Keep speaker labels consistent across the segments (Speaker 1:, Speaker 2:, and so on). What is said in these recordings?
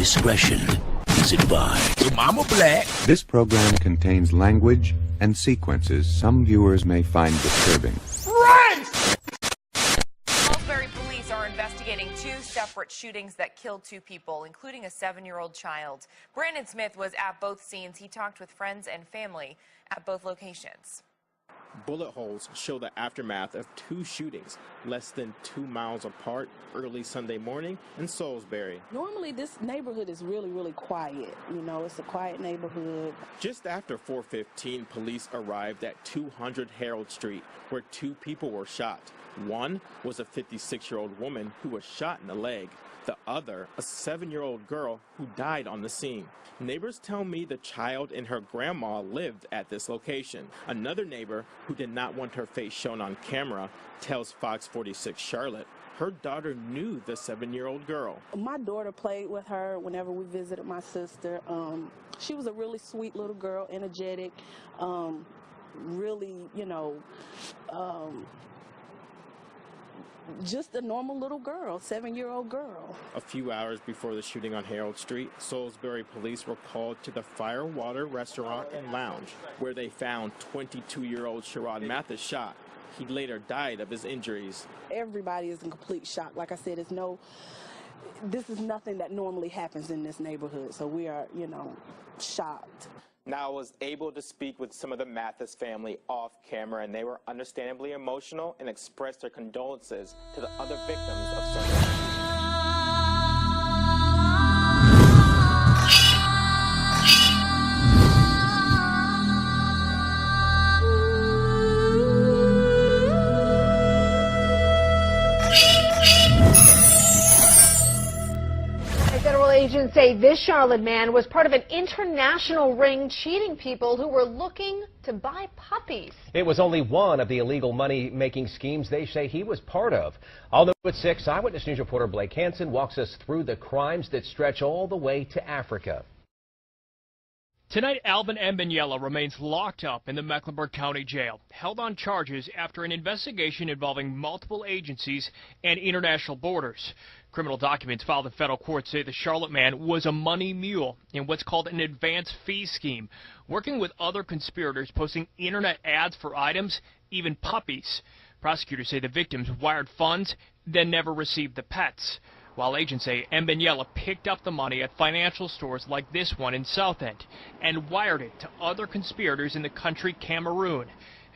Speaker 1: Discretion is advised. So Mama Black.
Speaker 2: This program contains language and sequences some viewers may find disturbing.
Speaker 3: Salisbury police are investigating 2 separate shootings that killed 2 people, including a 7-year-old child. Brandon Smith was at both scenes. He talked with friends and family at both locations.
Speaker 4: Bullet holes show the aftermath of 2 shootings less than 2 miles apart early Sunday morning in Salisbury.
Speaker 5: Normally this neighborhood is really quiet. You know, it's a quiet neighborhood.
Speaker 4: Just after 4:15, police arrived at 200 Harold Street where 2 people were shot. One was a 56-year-old woman who was shot in the leg. The other, a 7-year-old girl who died on the scene. Neighbors tell me the child and her grandma lived at this location. Another neighbor who did not want her face shown on camera tells Fox 46 Charlotte her daughter knew the 7-year-old girl.
Speaker 5: My daughter played with her whenever we visited my sister. She was a really sweet little girl, energetic, really, you know, just a normal little girl, 7-year-old girl.
Speaker 4: A few hours before the shooting on Harold Street, Salisbury police were called to the Fire Water Restaurant and Lounge, where they found 22-year-old Sherrod Mathis shot. He later died of his injuries.
Speaker 5: Everybody is in complete shock. Like I said, this is nothing that normally happens in this neighborhood, so we are, you know, shocked.
Speaker 6: Now, I was able to speak with some of the Mathis family off camera, and they were understandably emotional and expressed their condolences to the other victims of Sunday.
Speaker 7: Agents say this Charlotte man was part of an international ring cheating people who were looking to buy puppies.
Speaker 8: It was only one of the illegal money-making schemes they say he was part of. All new at 6, Eyewitness News reporter Blake Hansen walks us through the crimes that stretch all the way to Africa.
Speaker 9: Tonight, Alvin Mbanyela remains locked up in the Mecklenburg County Jail, held on charges after an investigation involving multiple agencies and international borders. Criminal documents filed in federal court say the Charlotte man was a money mule in what's called an advance fee scheme, working with other conspirators, posting internet ads for items, even puppies. Prosecutors say the victims wired funds, then never received the pets. While agents say Mbanyela picked up the money at financial stores like this one in South End and wired it to other conspirators in the country Cameroon.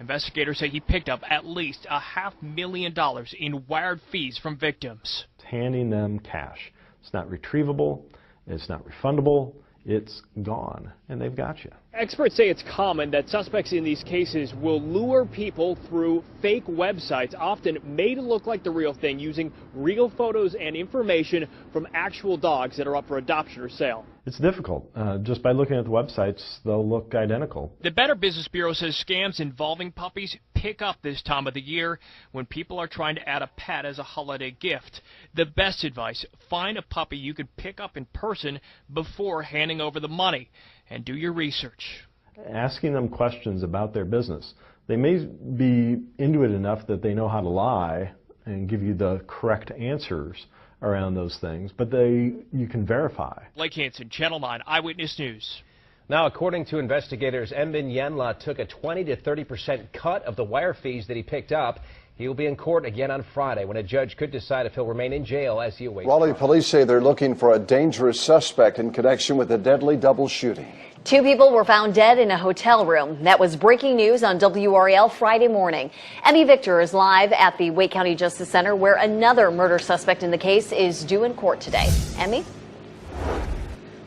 Speaker 9: Investigators say he picked up at least $500,000 in wired fees from victims.
Speaker 10: Handing them cash. It's not retrievable, it's not refundable, it's gone, and they've got you.
Speaker 9: Experts say it's common that suspects in these cases will lure people through fake websites, often made to look like the real thing, using real photos and information from actual dogs that are up for adoption or sale.
Speaker 10: It's difficult. Just by looking at the websites, they'll look identical.
Speaker 9: The Better Business Bureau says scams involving puppies pick up this time of the year when people are trying to add a pet as a holiday gift. The best advice, find a puppy you could pick up in person before handing over the money, and do your research.
Speaker 10: Asking them questions about their business. They may be into it enough that they know how to lie and give you the correct answers around those things, but you can verify.
Speaker 9: Blake Hansen, Channel 9 Eyewitness News.
Speaker 8: Now, according to investigators, Mbanyela took a 20 to 30% cut of the wire fees that he picked up. He will be in court again on Friday when a judge could decide if he'll remain in jail as he awaits.
Speaker 11: Raleigh police say they're looking for a dangerous suspect in connection with the deadly double shooting.
Speaker 12: 2 people were found dead in a hotel room. That was breaking news on WRAL Friday morning. Emmy Victor is live at the Wake County Justice Center, where another murder suspect in the case is due in court today. Emmy?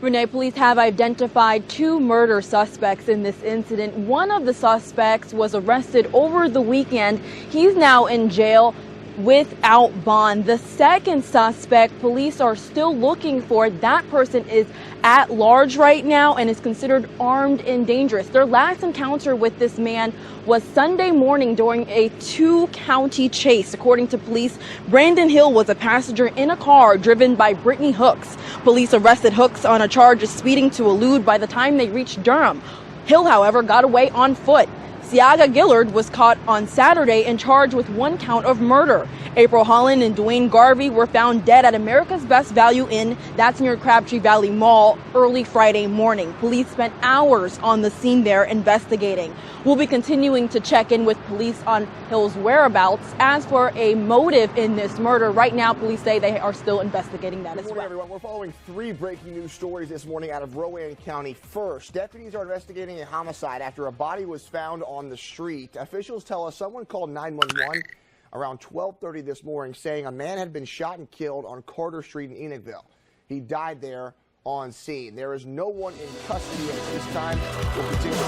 Speaker 13: Renee, police have identified 2 murder suspects in this incident. One of the suspects was arrested over the weekend. He's now in jail without bond. The second suspect, police are still looking for. That person is at large right now and is considered armed and dangerous. Their last encounter with this man was Sunday morning during a 2-county chase. According to police, Brandon Hill was a passenger in a car driven by Brittany Hooks. Police arrested Hooks on a charge of speeding to elude by the time they reached Durham. Hill, however, got away on foot. Siaga Gillard was caught on Saturday and charged with 1 count of murder. April Holland and Dwayne Garvey were found dead at America's Best Value Inn, that's near Crabtree Valley Mall, early Friday morning. Police spent hours on the scene there investigating. We'll be continuing to check in with police on Hill's whereabouts. As for a motive in this murder, right now police say they are still investigating that as well.
Speaker 14: Good morning, everyone. We're following 3 breaking news stories this morning out of Rowan County. First, deputies are investigating a homicide after a body was found on the street. Officials tell us someone called 911 around 12:30 this morning saying a man had been shot and killed on Carter Street in Enochville. He died there on scene. There is no one in custody at this time. We'll continue to